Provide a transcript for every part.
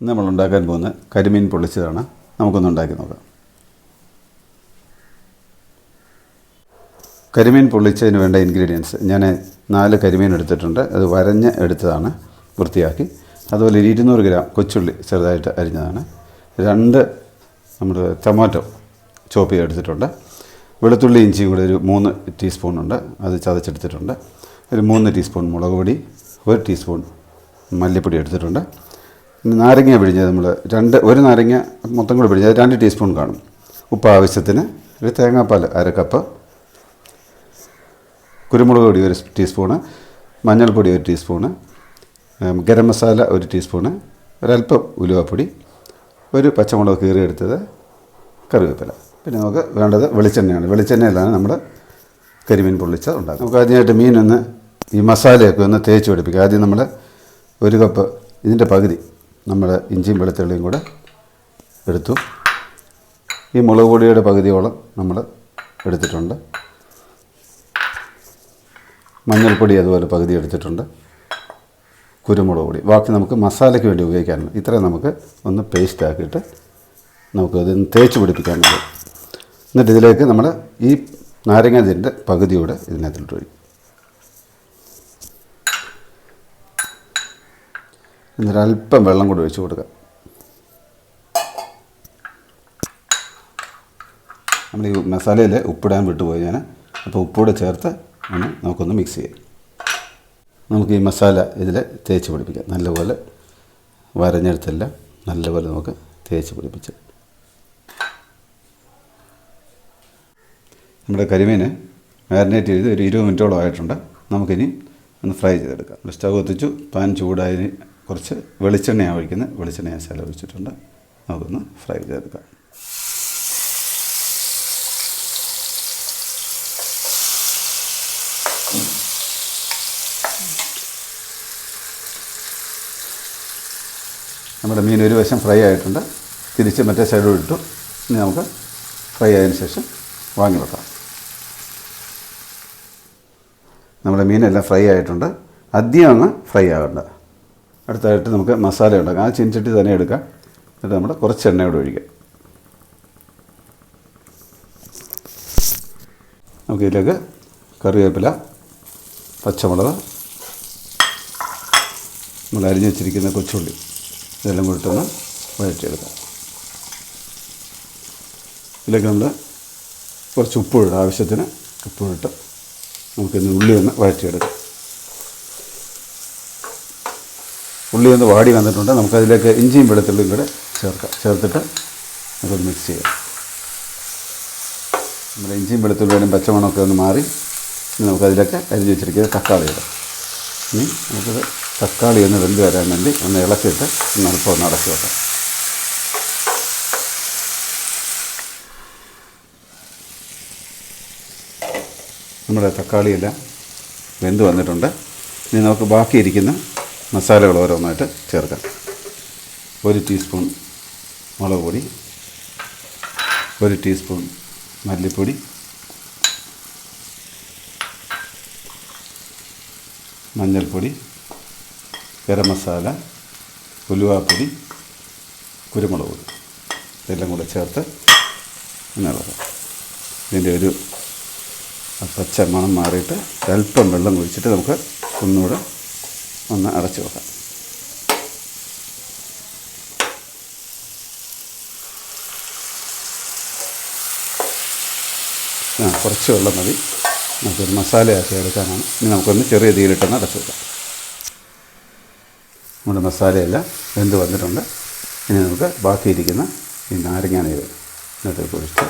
നമ്മൾ ഉണ്ടാക്കാൻ പോകുന്ന കരിമീൻ പൊള്ളിച്ചതാണ്. നമുക്കൊന്ന് ഉണ്ടാക്കി നോക്കാം. കരിമീൻ പൊള്ളിച്ചതിന് വേണ്ട ഇൻഗ്രീഡിയൻസ് ഞാൻ 4 കരിമീൻ എടുത്തിട്ടുണ്ട്. അത് വരഞ്ഞ് എടുത്തതാണ്, വൃത്തിയാക്കി. അതുപോലെ 200 ഗ്രാം കൊച്ചുള്ളി ചെറുതായിട്ട് അരിഞ്ഞതാണ്. 2 നമ്മുടെ ടൊമാറ്റോ ചോപ്പ് ചെയ്തെടുത്തിട്ടുണ്ട്. വെളുത്തുള്ളി ഇഞ്ചിയും കൂടെ ഒരു 3 ടീസ്പൂണുണ്ട്, അത് ചതച്ചെടുത്തിട്ടുണ്ട്. ഒരു 3 ടീസ്പൂൺ മുളക് പൊടി, 1 ടീസ്പൂൺ മല്ലിപ്പൊടി എടുത്തിട്ടുണ്ട്. നാരങ്ങ പിഴിഞ്ഞത് നമ്മൾ ഒരു നാരങ്ങ മൊത്തം കൂടെ പിഴിഞ്ഞത് 2 ടീസ്പൂൺ കാണും. ഉപ്പ് ആവശ്യത്തിന്. ഒരു തേങ്ങാപ്പാൽ 1/2 കപ്പ്. കുരുമുളക് പൊടി 1 ടീസ്പൂണ്, മഞ്ഞൾപ്പൊടി 1 ടീസ്പൂണ്, ഗരം മസാല 1 ടീസ്പൂണ്, ഒരല്പം ഉലുവാപ്പൊടി, 1 പച്ചമുളക് കീറിയെടുത്തത്, കറിവേപ്പില. പിന്നെ നമുക്ക് വേണ്ടത് വെളിച്ചെണ്ണയാണ്. വെളിച്ചെണ്ണയിലാണ് നമ്മൾ കരിമീൻ പൊള്ളിച്ച ഉണ്ടാക്കുക. നമുക്ക് ആദ്യമായിട്ട് മീനൊന്ന് ഈ മസാലയൊക്കെ ഒന്ന് തേച്ച് പിടിപ്പിക്കുക. ആദ്യം നമ്മൾ 1 കപ്പ് ഇതിൻ്റെ പകുതി നമ്മൾ ഇഞ്ചിയും വെളുത്തുള്ളിയും കൂടെ എടുത്തു. ഈ മുളക് പൊടിയുടെ പകുതിയോളം നമ്മൾ എടുത്തിട്ടുണ്ട്. മഞ്ഞൾപ്പൊടി അതുപോലെ പകുതി എടുത്തിട്ടുണ്ട്. കുരുമുളക് പൊടി ബാക്കി നമുക്ക് മസാലയ്ക്ക് വേണ്ടി ഉപയോഗിക്കാനുണ്ട്. ഇത്രയും നമുക്ക് ഒന്ന് പേസ്റ്റ് ആക്കിയിട്ട് നമുക്കത് തേച്ച് പിടിപ്പിക്കാനുണ്ട്. എന്നിട്ട് ഇതിലേക്ക് നമ്മൾ ഈ നാരങ്ങാതിൻ്റെ പകുതിയോടെ ഇതിനകത്തിട്ട് ഒഴിക്കും. എന്നിട്ട് അല്പം വെള്ളം കൂടി ഒഴിച്ച് കൊടുക്കാം. നമ്മൾ ഈ മസാലയിൽ ഉപ്പിടാൻ വിട്ടുപോയി ഞാൻ. അപ്പോൾ ഉപ്പൂടെ ചേർത്ത് നമുക്കൊന്ന് മിക്സ് ചെയ്യാം. നമുക്ക് ഈ മസാല ഇതിൽ തേച്ച് പിടിപ്പിക്കാം. നല്ലപോലെ വരഞ്ഞെടുത്തെല്ലാം നല്ലപോലെ നമുക്ക് തേച്ച് പിടിപ്പിച്ച്. നമ്മുടെ കരിമീന് മാരിനേറ്റ് ചെയ്ത് ഒരു 20 മിനിറ്റോളം ആയിട്ടുണ്ട്. നമുക്കിനി ഒന്ന് ഫ്രൈ ചെയ്തെടുക്കാം. സ്റ്റവ് കത്തിച്ചു, പാൻ ചൂടായതിന് കുറച്ച് വെളിച്ചെണ്ണയാണ് ഒഴിക്കുന്നത്. വെളിച്ചെണ്ണ മസാല ഒഴിച്ചിട്ടുണ്ട്. നമുക്കൊന്ന് ഫ്രൈ ചെയ്തെടുക്കാം. നമ്മുടെ മീൻ ഒരു വശം ഫ്രൈ ആയിട്ടുണ്ട്. തിരിച്ച് മറ്റേ സൈഡോട് ഇട്ടു. ഇനി നമുക്ക് ഫ്രൈ ആയതിനു ശേഷം വാങ്ങി വെക്കാം. നമ്മുടെ മീനെല്ലാം ഫ്രൈ ആയിട്ടുണ്ട്. അധികം അങ്ങ് ഫ്രൈ ആകണ്ട. അടുത്തായിട്ട് നമുക്ക് മസാല ഉണ്ടാക്കാം. ആ ചീനച്ചട്ടി തന്നെ എടുക്കാം. എന്നിട്ട് നമ്മൾ കുറച്ച് എണ്ണയോടെ ഒഴിക്കാം. നമുക്കിതിലേക്ക് കറിവേപ്പില, പച്ചമുളക്, നമ്മൾ അരിഞ്ഞ് വെച്ചിരിക്കുന്ന കൊച്ചുള്ളി ഇതെല്ലാം കൂടിയിട്ടൊന്ന് വഴറ്റിയെടുക്കാം. ഇതിലേക്ക് നമ്മൾ കുറച്ച് ഉപ്പിടാം. ആവശ്യത്തിന് ഉപ്പിട്ട് നമുക്കിന്ന് ഉള്ളി ഒന്ന് വഴറ്റിയെടുക്കാം. ഉള്ളി ഒന്ന് വാടി വന്നിട്ടുണ്ട്. നമുക്കതിലേക്ക് ഇഞ്ചിയും വെളുത്തുള്ളിയും കൂടെ ചേർത്തിട്ട് നമുക്കൊന്ന് മിക്സ് ചെയ്യാം. നമ്മുടെ ഇഞ്ചിയും വെളുത്തുള്ളിയും പച്ചമണമൊക്കെ ഒന്ന് മാറി ഇനി നമുക്കതിലേക്ക് അരിഞ്ഞ് വെച്ചിരിക്കുന്നത് തക്കാളി ഇടാം. ഇനി നമുക്കത് തക്കാളി ഒന്ന് വെന്ത് വരാൻ വേണ്ടി ഒന്ന് ഇളക്കിയിട്ട് അല്പം ഒന്ന് അടച്ചു വെക്കാം. നമ്മുടെ തക്കാളിയെല്ലാം വെന്ത് വന്നിട്ടുണ്ട്. ഇനി നമുക്ക് ബാക്കിയിരിക്കുന്ന മസാലകൾ ഓരോന്നായിട്ട് ചേർക്കാം. 1 ടീസ്പൂൺ മുളക് പൊടി, 1 ടീസ്പൂൺ മല്ലിപ്പൊടി, മഞ്ഞൾപ്പൊടി, ഗരം മസാല, ഉലുവാപ്പൊടി, കുരുമുളക് പൊടി ഇതെല്ലാം കൂടെ ചേർത്ത് ഇളക്കാം. ഇതിൻ്റെ ഒരു പച്ച മണം മാറിയിട്ട് അല്പം വെള്ളം ഒഴിച്ചിട്ട് നമുക്ക് ഒന്നുകൂടെ ഒന്ന് അടച്ചു വെക്കാം. കുറച്ച് വെള്ളം മതി. നമുക്കൊരു മസാലയാക്കി എടുക്കാനാണ്. ഇനി നമുക്കൊന്ന് ചെറിയ തീയിലിട്ടൊന്ന് അടച്ചു വെക്കാം. നമ്മുടെ മസാലയെല്ലാം വെന്ത് വന്നിട്ടുണ്ട്. ഇനി നമുക്ക് ബാക്കിയിരിക്കുന്ന ഈ നാരങ്ങ നീര് ഇതിനകത്ത് ഒഴിച്ച്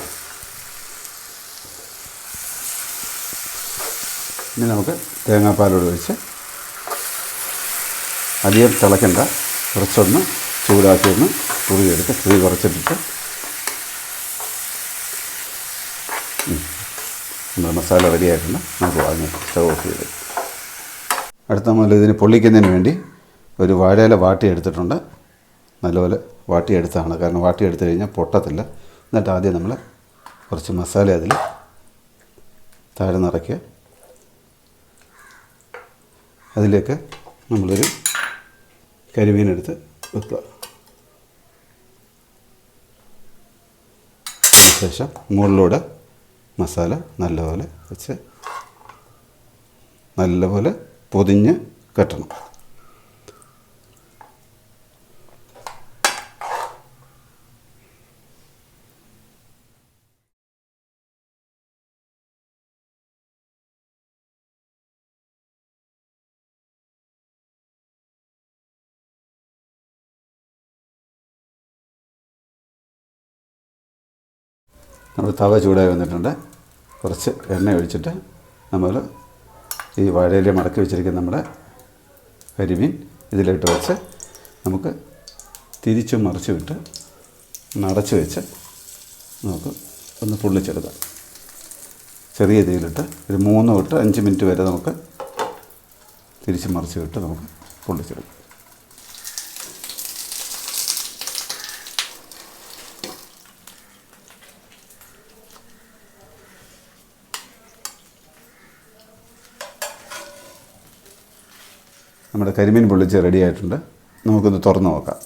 ഇനി നമുക്ക് തേങ്ങാപ്പാലോട് ഒഴിച്ച് അധികം തിളയ്ക്കണ്ട, കുറച്ചൊന്ന് ചൂടാക്കി ഒന്ന് കുറുകിയെടുത്ത് തീ കുറച്ചിട്ടിട്ട് നമ്മുടെ മസാല റെഡിയായിട്ടുണ്ട്. നമുക്ക് വാങ്ങി സ്റ്റവ് ഓഫ് ചെയ്ത്. അടുത്ത നമ്മൾ ഇതിന് പൊള്ളിക്കുന്നതിന് വേണ്ടി ഒരു വാഴയില വാട്ടിയെടുത്തിട്ടുണ്ട്. നല്ലപോലെ വാട്ടിയെടുത്താണ്, കാരണം വാട്ടിയെടുത്ത് കഴിഞ്ഞാൽ പൊട്ടത്തില്ല. എന്നിട്ട് ആദ്യം നമ്മൾ കുറച്ച് മസാല അതിൽ താഴെ നിറയ്ക്കുക. അതിലേക്ക് നമ്മളൊരു കരിമീനെടുത്ത് വെക്കുക. ശേഷം മുകളിലൂടെ മസാല നല്ലപോലെ വെച്ച് നല്ലപോലെ പൊതിഞ്ഞ് കെട്ടണം. നമ്മൾ തവ ചൂടായി വന്നിട്ടുണ്ട്. കുറച്ച് എണ്ണ ഒഴിച്ചിട്ട് നമ്മൾ ഈ വാഴയില മടക്കി വെച്ചിരിക്കുന്ന നമ്മുടെ കരിമീൻ ഇതിലിട്ട് വെച്ച് നമുക്ക് തിരിച്ചും മറിച്ചും ഇട്ട് അടച്ച് വെച്ച് നമുക്ക് ഒന്ന് പൊള്ളിച്ചെടുക്കാം. ചെറിയ തീയിലിട്ട് ഒരു 3 തൊട്ട് 5 മിനിറ്റ് വരെ നമുക്ക് തിരിച്ചും മറിച്ചും ഇട്ട് നമുക്ക് പൊള്ളിച്ചെടുക്കാം. നമ്മുടെ കരിമീൻ പൊള്ളിച്ച് റെഡി ആയിട്ടുണ്ട്. നമുക്കൊന്ന് തുറന്ന് നോക്കാം.